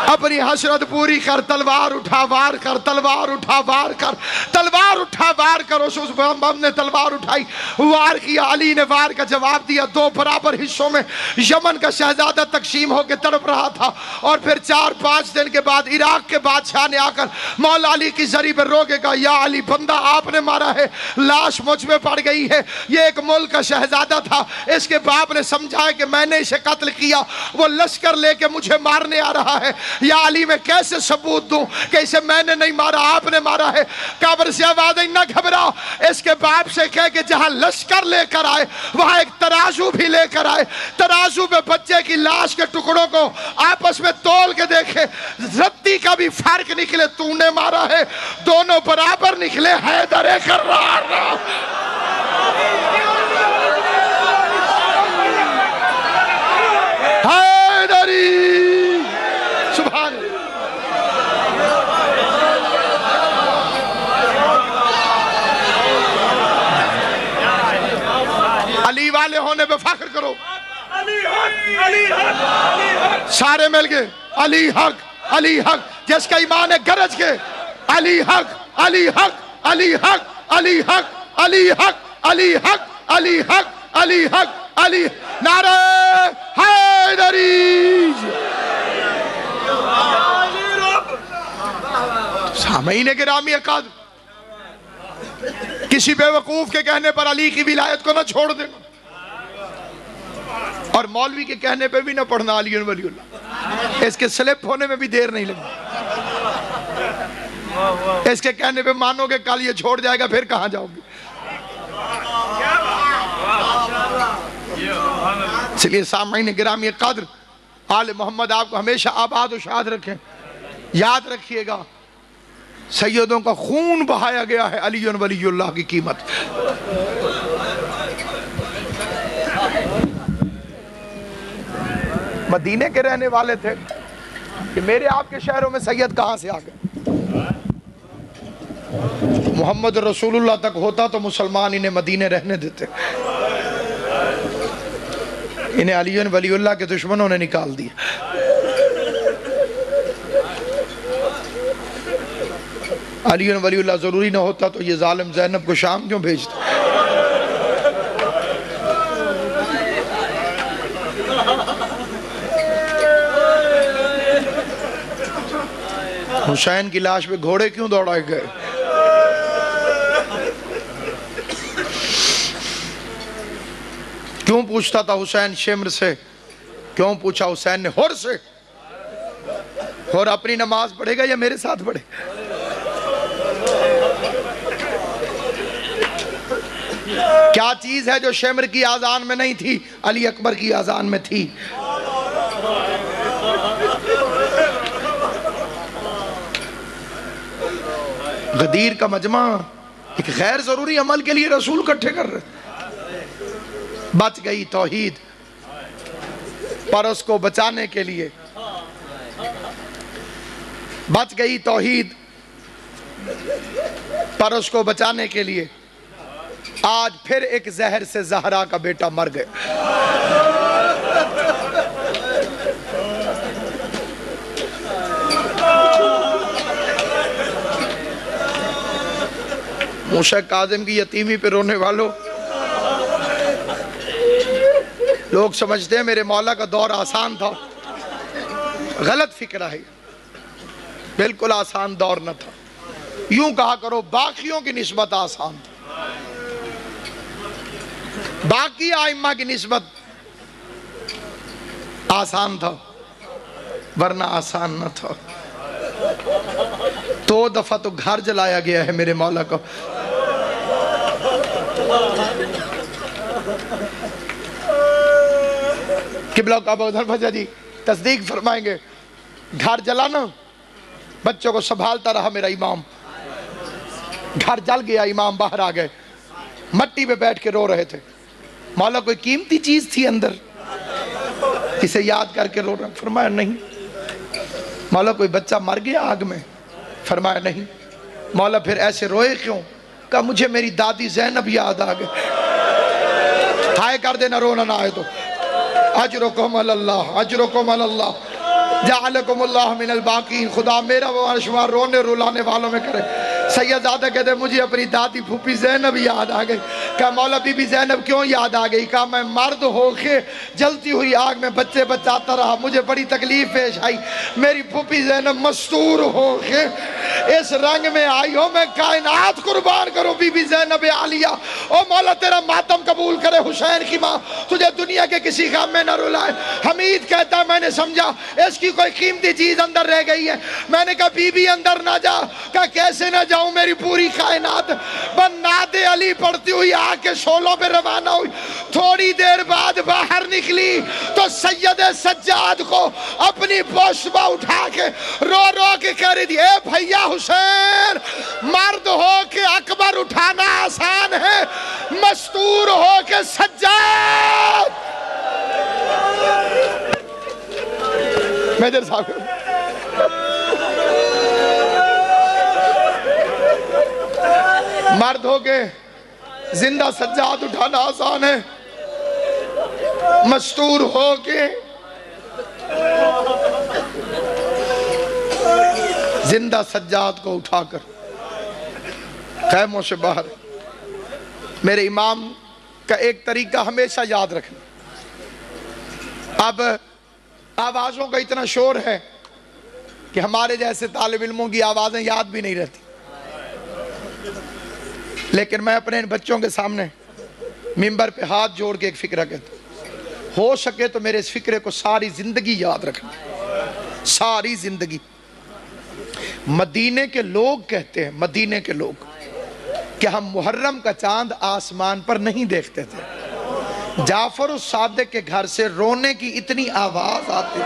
اپنی حسرت پوری کر، تلوار اٹھا وار کر، تلوار اٹھا وار کر، تلوار اٹھا وار کر۔ اس بم نے تلوار اٹھائی، وار کیا، علی نے وار کا جواب دیا۔ 2 برابر حصوں میں یمن کا شہزادہ تقسیم ہو کے تڑپ رہا تھا، اور پھر 4-5 دن کے بعد عراق کے بادشاہ نے آ کر مولا علی کی زری پر روکے گا، یا علی بندہ آپ نے مارا ہے، لاش مجھ میں پڑ گئی ہے۔ یہ ایک ملک کا شہزادہ تھا، اس کے باپ نے سمجھایا کہ میں نے اسے قتل کیا، وہ لشکر لے کے مجھے مارنے آ رہا ہے، یا علی میں کیسے ثبوت دوں کہ اسے میں نے نہیں مارا، آپ نے مارا ہے۔ قبر سے آواز آئی، نہ گھبرا، اس کے باپ سے کہے کہ جہاں لشکر لے کر آئے وہاں ایک ترازو بھی لے کر آئے، ترازو پہ بچے کی لاش کے ٹکڑوں کو آپس میں تول کے دیکھے، رتی کا بھی فرق نکلے، تو نے مارا ہے، دونوں برابر نکلے، حیدر کرار۔ حیدری، سبحان علی والے ہونے پہ فخر کرو، سارے مل گئے، علی حق، علی حق، جس کا ایمان ہے گرج کے، علی حق، علی حق، علی حق، علی حق، علی حق، علی حق، علی حق، علی حق، علی، نعرہ حیدری۔ سامعین گرامی اقدار، کسی بے وقوف کے کہنے پر علی کی ولایت کو نہ چھوڑ دینا، اور مولوی کے کہنے پہ بھی نہ پڑھنا علی ولی اللہ، اس کے سلپ ہونے میں بھی دیر نہیں لگی، اس کے کہنے پہ مانو کہ کل یہ چھوڑ جائے گا، پھر کہاں جاؤ گے؟ اس لیے سامعین گرامی قدر، آل محمد آپ کو ہمیشہ آباد و شاد رکھیں۔ یاد رکھیے گا، سیدوں کا خون بہایا گیا ہے علی ولی اللہ کی قیمت. مدینے کے رہنے والے تھے کہ میرے آپ کے شہروں میں سید کہاں سے آ گئے. محمد رسول اللہ تک ہوتا تو مسلمان انہیں مدینے رہنے دیتے. انہیں علی ولی اللہ کے دشمنوں نے نکال دیا. علی ولی اللہ ضروری نہ ہوتا تو یہ ظالم زینب کو شام کیوں بھیجتا. حسین کی لاش پہ گھوڑے کیوں دوڑائے گئے. کیوں پوچھتا تھا حسین شمر سے, کیوں پوچھا حسین نے ہر سے. اور اپنی نماز پڑھے گا یا میرے ساتھ پڑھے. کیا چیز ہے جو شمر کی آذان میں نہیں تھی, علی اکبر کی آذان میں تھی. غدیر کا مجمع ایک غیر ضروری عمل کے لیے رسول اکٹھے کر رہے. بچ گئی توحید, پر اس کو بچانے کے لیے بچ گئی توحید, پر اس کو بچانے کے لیے آج پھر ایک زہر سے زہرا کا بیٹا مر گئے. موسیٰ کاظم کی یتیمی پہ رونے والوں, لوگ سمجھتے ہیں میرے مولا کا دور آسان تھا. غلط فکر ہے, بالکل آسان دور نہ تھا. یوں کہا کرو باقیوں کی نسبت آسان تھا, باقی آئمہ کی نسبت آسان تھا, ورنہ آسان نہ تھا. 2 دفعہ تو گھر جلایا گیا ہے میرے مولا کو. قبلہ کعبہ ادھر بھجا جی تصدیق فرمائیں گے. گھر جلانا, بچوں کو سنبھالتا رہا میرا امام. گھر جل گیا, امام باہر آ گئے, مٹی پہ بیٹھ کے رو رہے تھے. مولا کوئی قیمتی چیز تھی اندر اسے یاد کر کے رو رہا. فرمایا نہیں. مولا کوئی بچہ مر گیا آگ میں. فرمایا نہیں. مولا پھر ایسے روئے کیوں؟ کہا مجھے میری دادی زینب یاد آ گئے. ہائے کر دینا, رونا نہ آئے تو. اجرکم اللہ, اجرکم اللہ, جعلکم اللہ من الباقین. خدا میرا وہ شمار رونے رولانے والوں میں کرے. سیدزادہ کہتے مجھے اپنی دادی پھوپھی زینب یاد آ گئی. کہا مولا بی بی زینب کیوں یاد آ گئی؟ کہا میں مرد ہو کے جلتی ہوئی آگ میں بچے بچاتا رہا, مجھے بڑی تکلیف پیش آئی. میری پھوپھی زینب مستور ہو کے اس رنگ میں آئی ہو, میں کائنات قربان کروں بی بی زینب عالیہ. او مولا تیرا ماتم قبول کرے, حسین کی ماں تجھے دنیا کے کسی غم میں نہ رلائے. حمید کہتا میں نے سمجھا اس کی کوئی قیمتی چیز اندر رہ گئی ہے. میں نے کہا بی بی اندر نہ جا. کہا کیسے نہ جاؤں, میری پوری کائنات بناد علی پڑھتی ہوئی آ کے شولوں پہ روانہ ہوئی. تھوڑی دیر بعد باہر نکلی تو سید سجاد کو اپنی پوشبہ اٹھا کے رو رو کے کہہ رہی تھی, اے بھیا حسین, مرد ہو کے اکبر اٹھانا آسان ہے, مستور ہو کے سجاد. میجر صاحب مرد ہو کے زندہ سجاد اٹھانا آسان ہے, مستور ہو کے زندہ سجاد کو اٹھا کر خیموں سے باہر. میرے امام کا ایک طریقہ ہمیشہ یاد رکھنا. اب آوازوں کا اتنا شور ہے کہ ہمارے جیسے طالب علموں کی آوازیں یاد بھی نہیں رہتی, لیکن میں اپنے ان بچوں کے سامنے منبر پہ ہاتھ جوڑ کے ایک فکرہ کہتا ہوں, ہو سکے تو میرے اس فکرے کو ساری زندگی یاد رکھنا, ساری زندگی. مدینے کے لوگ کہتے ہیں, مدینے کے لوگ, کہ ہم محرم کا چاند آسمان پر نہیں دیکھتے تھے. جعفر الصادق کے گھر سے رونے کی اتنی آواز آتی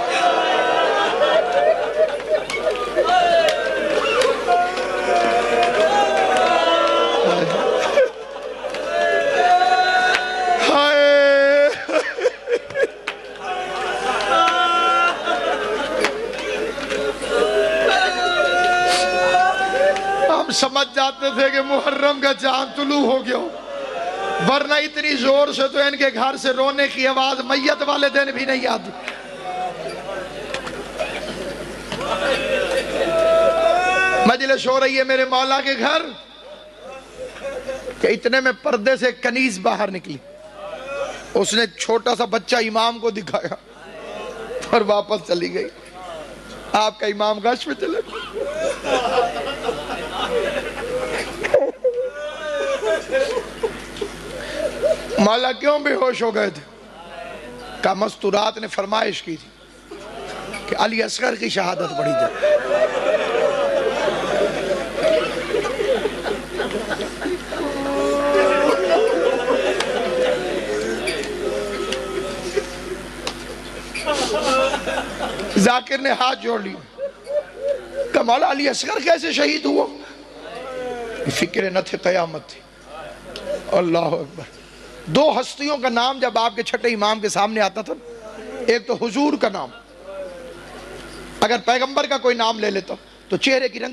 چاہتے تھے کہ محرم کا چاند طلوع ہو گیا ہو، ورنہ اتنی زور سے تو ان کے گھر سے رونے کی آواز میت والے دن بھی نہیں آتی۔ مجلس ہو رہی ہے میرے مولا کے گھر کہ اتنے میں پردے سے کنیز باہر نکلی، اس نے چھوٹا سا بچہ امام کو دکھایا اور واپس چلی گئی۔ آپ کا امام غش میں چلے مولا کیوں بے ہوش ہو گئے تھے؟ کہا مستورات نے فرمائش کی تھی کہ علی اصغر کی شہادت پڑھی جائے۔ ذاکر نے ہاتھ جوڑ لیا، کہا مولا علی اصغر کیسے شہید ہوا؟ فکر نہ تھے، قیامت تھی۔ اللہ اکبر۔ دو ہستیوں کا نام جب آپ کے چھٹے امام کے سامنے آتا تھا، ایک تو حضور کا نام، اگر پیغمبر کا کوئی نام لے لیتا تو چہرے کی رنگ